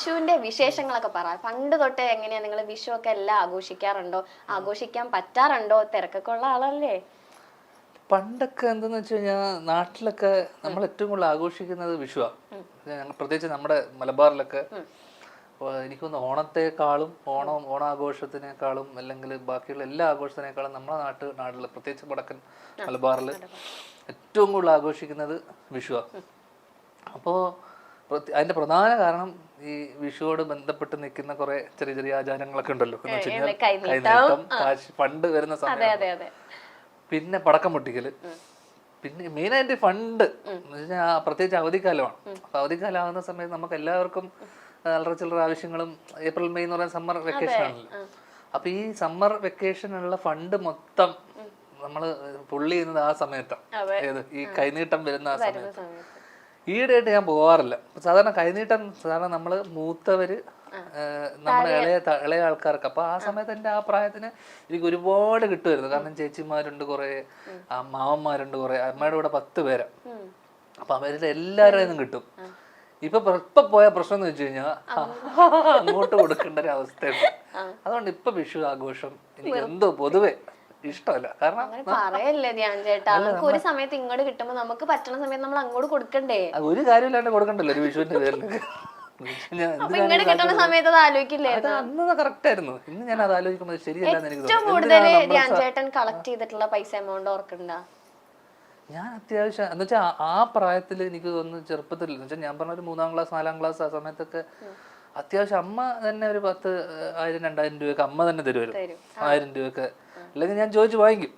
വിഷുവിന്റെ വിശേഷങ്ങളൊക്കെ പറ. പണ്ട് തൊട്ടേ എങ്ങനെയാ നിങ്ങൾ വിഷു ഒക്കെ എല്ലാം ആഘോഷിക്കാറുണ്ടോ? ആഘോഷിക്കാൻ പറ്റാറുണ്ടോ? തിരക്കൊക്കെ ഉള്ള ആളല്ലേ? പണ്ടൊക്കെ എന്തെന്ന് വെച്ച് കഴിഞ്ഞാൽ നാട്ടിലൊക്കെ നമ്മൾ ഏറ്റവും കൂടുതൽ ആഘോഷിക്കുന്നത് വിഷുവാണ്. പ്രത്യേകിച്ച് നമ്മുടെ മലബാറിലൊക്കെ എനിക്കൊന്ന് ഓണത്തെക്കാളും ഓണാഘോഷത്തിനേക്കാളും അല്ലെങ്കിൽ ബാക്കിയുള്ള എല്ലാ ആഘോഷത്തിനേക്കാളും നമ്മുടെ നാട്ടിൽ പ്രത്യേകിച്ച് വടക്കൻ മലബാറിൽ ഏറ്റവും കൂടുതൽ ആഘോഷിക്കുന്നത് വിഷുവാണ്. അപ്പോൾ അതിന്റെ പ്രധാന കാരണം ഈ വിഷുവോട് ബന്ധപ്പെട്ട് നിൽക്കുന്ന കുറെ ചെറിയ ചെറിയ ആചാരങ്ങളൊക്കെ ഉണ്ടല്ലോ എന്ന് വെച്ച് കഴിഞ്ഞാൽ കൈനീട്ടം, കാശ് ഫണ്ട് വരുന്ന സമയം, പിന്നെ പടക്കം പൊട്ടിക്കല്, പിന്നെ മെയിനായിട്ട് ഫണ്ട് എന്ന് വെച്ചാൽ പ്രത്യേകിച്ച് അവധിക്കാലമാണ്. അപ്പൊ അവധിക്കാലം ആകുന്ന സമയത്ത് നമുക്ക് എല്ലാവർക്കും അല്ലറ ചില്ലറ ആവശ്യങ്ങളും, ഏപ്രിൽ മെയ് എന്ന് പറയുന്ന സമ്മർ വെക്കേഷൻ ആണല്ലോ. അപ്പൊ ഈ സമ്മർ വെക്കേഷനുള്ള ഫണ്ട് മൊത്തം നമ്മള് പുള്ളി ചെയ്യുന്നത് ആ സമയത്താണ്. ഏത് ഈ കൈനീട്ടം വരുന്ന ആ സമയത്ത്. ഈയിടെയായിട്ട് ഞാൻ പോകാറില്ല. സാധാരണ കൈനീട്ടം സാധാരണ നമ്മള് മൂത്തവര് നമ്മുടെ ഇളയ ആൾക്കാർക്ക്. അപ്പൊ ആ സമയത്ത് എന്റെ ആ പ്രായത്തിന് എനിക്ക് ഒരുപാട് കിട്ടുമായിരുന്നു. കാരണം ചേച്ചിമാരുണ്ട് കുറെ, മാമന്മാരുണ്ട് കുറെ, അമ്മയുടെ കൂടെ 10 പേരാ. അപ്പൊ അവരുടെ എല്ലാവരും കിട്ടും. ഇപ്പൊ പോയ പ്രശ്നം എന്ന് വെച്ച് കഴിഞ്ഞാൽ അങ്ങോട്ട് കൊടുക്കേണ്ട ഒരു അവസ്ഥയുണ്ട്. അതുകൊണ്ട് ഇപ്പൊ വിഷു ആഘോഷം എനിക്ക് എന്തോ പൊതുവെ ഇഷ്ടമല്ല. കാരണം പറയല്ലേ ധ്യാൻ ചേട്ടാ, നമുക്ക് ഒരു സമയത്ത് ഇങ്ങോട്ട് കിട്ടുമ്പോ നമുക്ക് പറ്റണ സമയത്ത് നമ്മൾ അങ്ങോട്ട് കൊടുക്കണ്ടേ? ഒരു കാര്യമില്ലാണ്ട് കൊടുക്കണ്ടല്ലോ ഒരു വിഷുവിന്റെ പേരിൽ. അന്ന് കറക്റ്റ് ആയിരുന്നു. ഇന്ന് ഞാൻ അത് ആലോചിക്കുമ്പോൾ ശരിയല്ലെന്ന് എനിക്ക് തോന്നുന്നു. ധ്യാൻ ചേട്ടൻ കളക്ട് ചെയ്തിട്ടുള്ള പൈസ എമൗണ്ട് ഓർക്കണ്ട? ഞാൻ അത്യാവശ്യം എന്ന് വെച്ചാൽ ആ പ്രായത്തിൽ എനിക്ക് തോന്നുന്നു ചെറുപ്പത്തിൽ എന്ന് വെച്ചാൽ ഞാൻ പറഞ്ഞ ഒരു 3ാം ക്ലാസ് 4ാം ക്ലാസ് ആ സമയത്തൊക്കെ അത്യാവശ്യം അമ്മ തന്നെ ഒരു 10,000 2,000 രൂപയൊക്കെ അമ്മ തന്നെ തരുമായിരുന്നു. 1000 രൂപയൊക്കെ അല്ലെങ്കിൽ ഞാൻ ചോദിച്ചു വാങ്ങിക്കും.